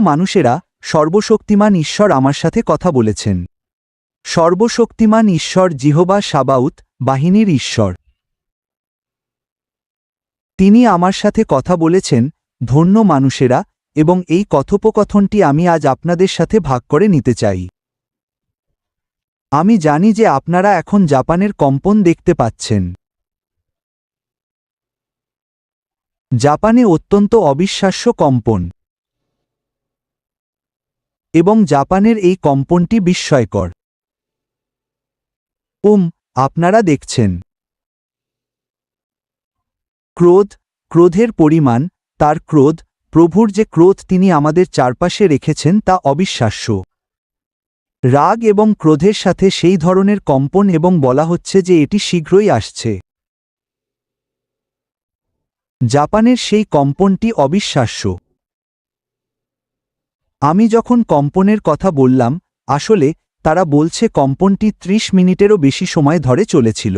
মানুষেরা, সর্বশক্তিমান ঈশ্বর আমার সাথে কথা বলেছেন। সর্বশক্তিমান ঈশ্বর জিহোবা সাবাউত, বাহিনীর ঈশ্বর। তিনি আমার সাথে কথা বলেছেন, ধন্য মানুষেরা, এবং এই কথোপকথনটি আমি আজ আপনাদের সাথে ভাগ করে নিতে চাই। আমি জানি যে আপনারা এখন জাপানের কম্পন দেখতে পাচ্ছেন। জাপানে অত্যন্ত অবিশ্বাস্য কম্পন, এবং জাপানের এই কম্পনটি বিস্ময়কর। আপনারা দেখছেন ক্রোধের পরিমাণ, তার ক্রোধ, প্রভুর যে ক্রোধ তিনি আমাদের চারপাশে রেখেছেন তা অবিশ্বাস্য। রাগ এবং ক্রোধের সাথে সেই ধরনের কম্পন, এবং বলা হচ্ছে যে এটি শীঘ্রই আসছে। জাপানের সেই কম্পনটি অবিশ্বাস্য। আমি যখন কম্পনের কথা বললাম, আসলে তারা বলছে কম্পনটি 30 মিনিটেরও বেশি সময় ধরে চলেছিল।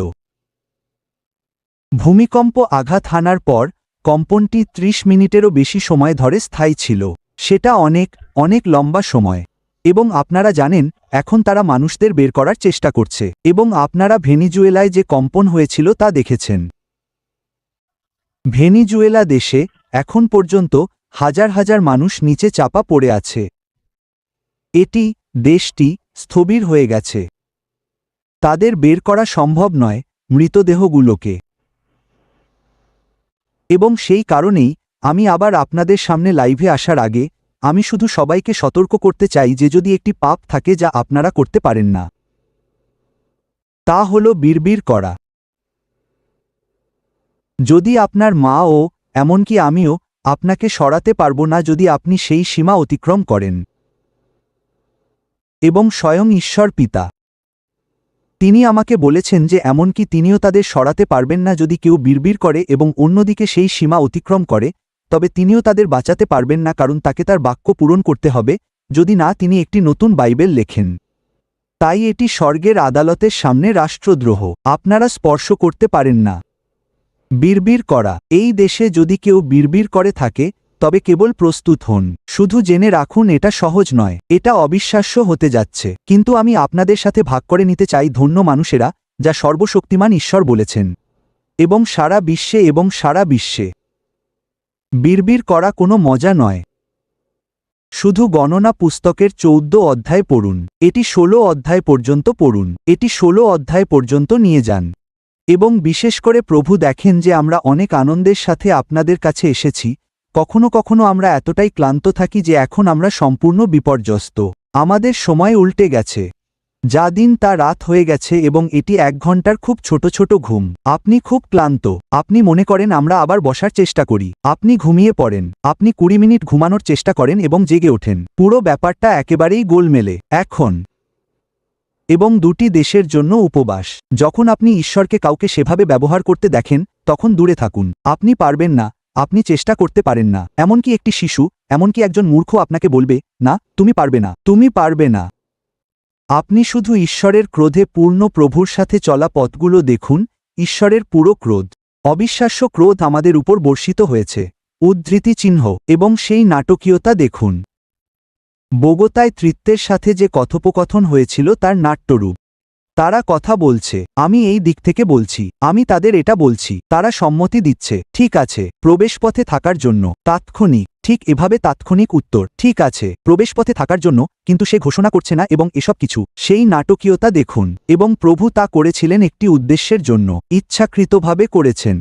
ভূমিকম্প আঘাত হানার পর কম্পনটি 30 মিনিটেরও বেশি সময় ধরে স্থায়ী ছিল। সেটা অনেক অনেক লম্বা সময়। এবং আপনারা জানেন, এখন তারা মানুষদের বের করার চেষ্টা করছে, এবং আপনারা ভেনিজুয়েলায় যে কম্পন হয়েছিল তা দেখেছেন। ভেনিজুয়েলা দেশে এখন পর্যন্ত হাজার হাজার মানুষ নিচে চাপা পড়ে আছে। দেশটি স্থবির হয়ে গেছে। তাদের বের করা সম্ভব নয়, মৃতদেহগুলোকে। এবং সেই কারণেই আমি আবার আপনাদের সামনে লাইভে আসার আগে আমি শুধু সবাইকে সতর্ক করতে চাই যে যদি একটি পাপ থাকে যা আপনারা করতে পারেন না, তা হল বিড়বিড় করা। যদি আপনার মা ও এমনকি আমিও আপনাকে সরাতে পারব না যদি আপনি সেই সীমা অতিক্রম করেন। এবং স্বয়ং ঈশ্বর পিতা, তিনি আমাকে বলেছেন যে এমনকি তিনিও তাদের সরাতে পারবেন না যদি কেউ বিড়বিড় করে এবং অন্যদিকে সেই সীমা অতিক্রম করে, তবে তিনিও তাদের বাঁচাতে পারবেন না, কারণ তাকে তার বাক্য পূরণ করতে হবে, যদি না তিনি একটি নতুন বাইবেল লেখেন। তাই এটি স্বর্গের আদালতের সামনে রাষ্ট্রদ্রোহ। আপনারা স্পর্শ করতে পারেন না। বিড়বিড় করা। এই দেশে যদি কেউ বিড়বিড় করে থাকে তবে কেবল প্রস্তুত হন। শুধু জেনে রাখুন এটা সহজ নয়, এটা অবিশ্বাস্য হতে যাচ্ছে। কিন্তু আমি আপনাদের সাথে ভাগ করে নিতে চাই ধন্য মানুষেরা, যা সর্বশক্তিমান ঈশ্বর বলেছেন। এবং সারা বিশ্বে বিড়বিড় করা কোনো মজা নয়। শুধু গণনা পুস্তকের 14 অধ্যায় পড়ুন। এটি 16 অধ্যায় পর্যন্ত পড়ুন। এটি 16 অধ্যায় পর্যন্ত নিয়ে যান। এবং বিশেষ করে প্রভু দেখেন যে আমরা অনেক আনন্দের সাথে আপনাদের কাছে এসেছি। কখনো কখনো আমরা এতটাই ক্লান্ত থাকি যে এখন আমরা সম্পূর্ণ বিপর্যস্ত। আমাদের সময় উল্টে গেছে। যা দিন তা রাত হয়ে গেছে, এবং এটি 1 ঘন্টার খুব ছোট ছোট ঘুম। আপনি খুব ক্লান্ত। আপনি মনে করেন আমরা আবার বসার চেষ্টা করি। আপনি ঘুমিয়ে পড়েন। আপনি 20 মিনিট ঘুমানোর চেষ্টা করেন এবং জেগে ওঠেন। পুরো ব্যাপারটা একেবারেই গোলমেলে। এখন এবং 2টি দেশের জন্য উপবাস। যখন আপনি ঈশ্বরকে কাউকে সেভাবে ব্যবহার করতে দেখেন, তখন দূরে থাকুন। আপনি পারবেন না, আপনি চেষ্টা করতে পারেন না। এমনকি একটি শিশু, এমনকি একজন মূর্খ আপনাকে বলবে, না, তুমি পারবে না, তুমি পারবে না। আপনি শুধু ঈশ্বরের ক্রোধে পূর্ণ প্রভুর সাথে চলা পথগুলো দেখুন। ঈশ্বরের পুরো ক্রোধ, অবিশ্বাস্য ক্রোধ আমাদের উপর বর্ষিত হয়েছে। উদ্ধৃতি চিহ্ন। এবং সেই নাটকীয়তা দেখুন। বোগোতায় তৃত্বের সাথে যে কথোপকথন হয়েছিল তার নাট্যরূপ। তারা কথা বলছে, আমি এই দিক থেকে বলছি, আমি তাদের এটা বলছি, তারা সম্মতি দিচ্ছে, ঠিক আছে, প্রবেশপথে থাকার জন্য তাৎক্ষণিক, ঠিক এভাবে তাৎক্ষণিক উত্তর, ঠিক আছে, প্রবেশপথে থাকার জন্য, কিন্তু সে ঘোষণা করছে না এবং এসব কিছু। সেই নাটকীয়তা দেখুন। এবং প্রভু তা করেছিলেন একটি উদ্দেশ্যের জন্য, ইচ্ছাকৃতভাবে করেছেন,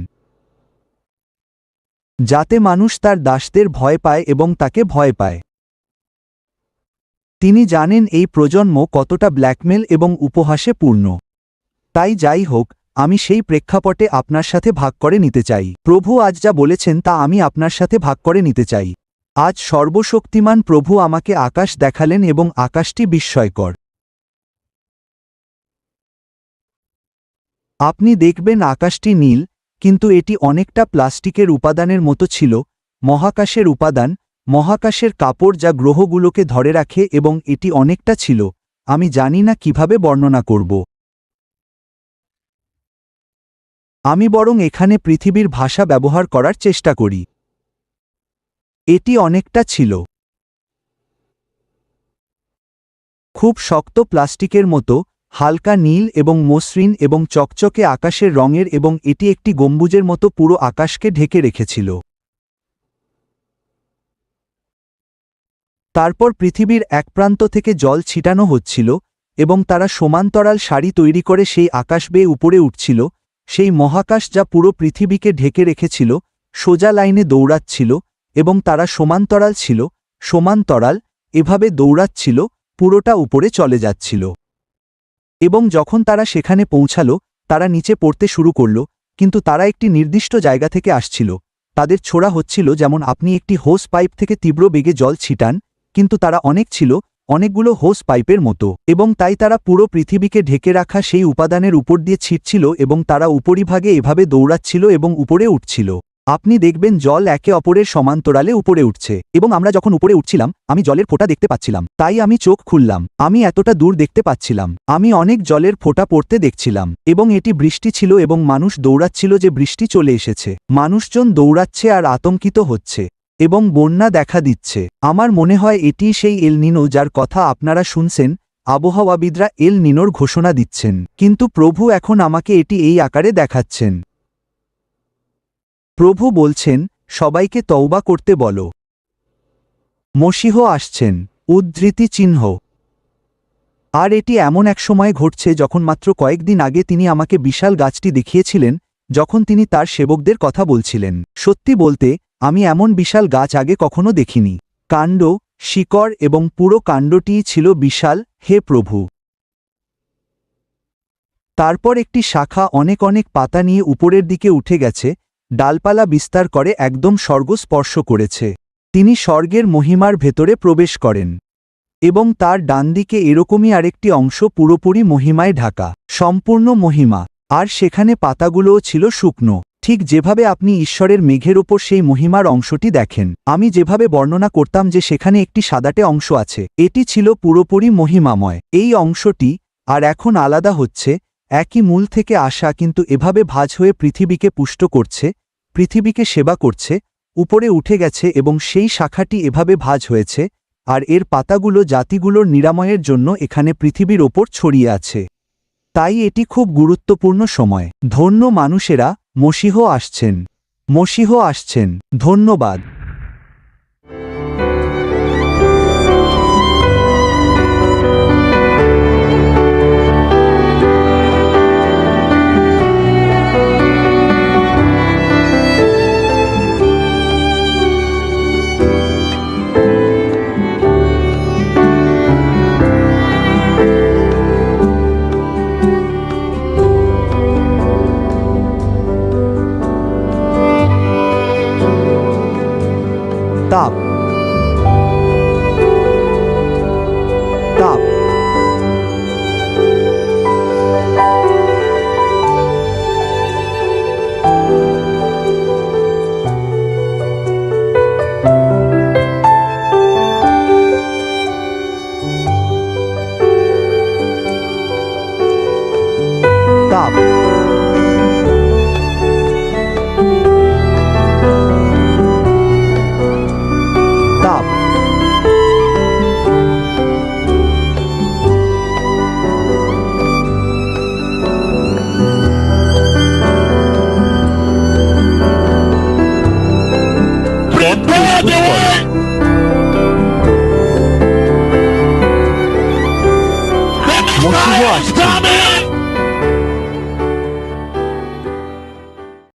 যাতে মানুষ তার দাসদের ভয় পায় এবং তাকে ভয় পায়। তিনি জানেন এই প্রজন্ম কতটা ব্ল্যাকমেল এবং উপহাসে পূর্ণ। তাই যাই হোক, আমি সেই প্রেক্ষাপটে আপনার সাথে ভাগ করে নিতে চাই। প্রভু আজ যা বলেছেন তা আমি আপনার সাথে ভাগ করে নিতে চাই। আজ সর্বশক্তিমান প্রভু আমাকে আকাশ দেখালেন এবং আকাশটি বিস্ময়কর। আপনি দেখবেন আকাশটি নীল, কিন্তু এটি অনেকটা প্লাস্টিকের উপাদানের মতো ছিল, মহাকাশের উপাদান, মহাকাশের কাপড় যা গ্রহগুলোকে ধরে রাখে, এবং এটি অনেকটা ছিল, আমি জানি না কিভাবে বর্ণনা করব। আমি বরং এখানে পৃথিবীর ভাষা ব্যবহার করার চেষ্টা করি। এটি অনেকটা ছিল। খুব শক্ত প্লাস্টিকের মতো, হালকা নীল এবং মসৃণ এবং চকচকে আকাশের রঙের, এবং এটি একটি গম্বুজের মতো পুরো আকাশকে ঢেকে রেখেছিল। তারপর পৃথিবীর এক প্রান্ত থেকে জল ছিটানো হচ্ছিল, এবং তারা সমান্তরাল সারি তৈরি করে সেই আকাশ বেয়ে উপরে উঠছিল। সেই মহাকাশ যা পুরো পৃথিবীকে ঢেকে রেখেছিল সোজা লাইনে দৌড়াচ্ছিল, এবং তারা সমান্তরাল ছিল, সমান্তরাল এভাবে দৌড়াচ্ছিল, পুরোটা উপরে চলে যাচ্ছিল। এবং যখন তারা সেখানে পৌঁছাল, তারা নিচে পড়তে শুরু করল, কিন্তু তারা একটি নির্দিষ্ট জায়গা থেকে আসছিল। তাদের ছোড়া হচ্ছিল যেমন আপনি একটি হোস পাইপ থেকে তীব্র বেগে জল ছিটান, কিন্তু তারা অনেক ছিল, অনেকগুলো হোস পাইপের মতো, এবং তাই তারা পুরো পৃথিবীকে ঢেকে রাখা সেই উপাদানের উপর দিয়ে ছিটছিল, এবং তারা উপরিভাগে এভাবে দৌড়াচ্ছিল এবং উপরে উঠছিল। আপনি দেখবেন জল একে অপরের সমান্তরালে উপরে উঠছে, এবং আমরা যখন উপরে উঠছিলাম আমি জলের ফোঁটা দেখতে পাচ্ছিলাম, তাই আমি চোখ খুললাম। আমি এতটা দূর দেখতে পাচ্ছিলাম, আমি অনেক জলের ফোঁটা পড়তে দেখছিলাম, এবং এটি বৃষ্টি ছিল, এবং মানুষ দৌড়াচ্ছিল যে বৃষ্টি চলে এসেছে। মানুষজন দৌড়াচ্ছে আর আতঙ্কিত হচ্ছে, এবং বন্যা দেখা দিচ্ছে। আমার মনে হয় এটি সেই এল নিনো যার কথা আপনারা শুনছেন। আবহাওয়াবিদরা এল নিনোর ঘোষণা দিচ্ছেন, কিন্তু প্রভু এখন আমাকে এটি এই আকারে দেখাচ্ছেন। প্রভু বলছেন, সবাইকে তওবা করতে বলো। মসীহ আসছেন, উদ্ধৃতি চিহ্ন। আর এটি এমন এক সময় ঘটছে যখন মাত্র কয়েকদিন আগে তিনি আমাকে বিশাল গাছটি দেখিয়েছিলেন, যখন তিনি তার সেবকদের কথা বলছিলেন। সত্যি বলতে, আমি এমন বিশাল গাছ আগে কখনো দেখিনি। কাণ্ড, শিকড় এবং পুরো কাণ্ডটিই ছিল বিশাল, হে প্রভু। তারপর একটি শাখা অনেক অনেক পাতা নিয়ে উপরের দিকে উঠে গেছে, ডালপালা বিস্তার করে একদম স্বর্গ স্পর্শ করেছে। তিনি স্বর্গের মহিমার ভেতরে প্রবেশ করেন, এবং তার ডানদিকে এরকমই আরেকটি অংশ পুরোপুরি মহিমায় ঢাকা, সম্পূর্ণ মহিমা। আর সেখানে পাতাগুলোও ছিল শুকনো, ঠিক যেভাবে আপনি ঈশ্বরের মেঘের ওপর সেই মহিমার অংশটি দেখেন। আমি যেভাবে বর্ণনা করতাম যে সেখানে একটি সাদাটে অংশ আছে, এটি ছিল পুরোপুরি মহিমাময়। এই অংশটি আর এখন আলাদা হচ্ছে, একই মূল থেকে আসা, কিন্তু এভাবে ভাঁজ হয়ে পৃথিবীকে পুষ্ট করছে, পৃথিবীকে সেবা করছে, উপরে উঠে গেছে, এবং সেই শাখাটি এভাবে ভাঁজ হয়েছে, আর এর পাতাগুলো জাতিগুলোর নিরাময়ের জন্য এখানে পৃথিবীর ওপর ছড়িয়ে আছে। তাই এটি খুব গুরুত্বপূর্ণ সময়। ধন্য মানুষেরা, মসীহ আসছেন, মসীহ আসছেন। ধন্যবাদ। তাপ, তাপ, তাপ, তাপ, মসীহ আসছেন।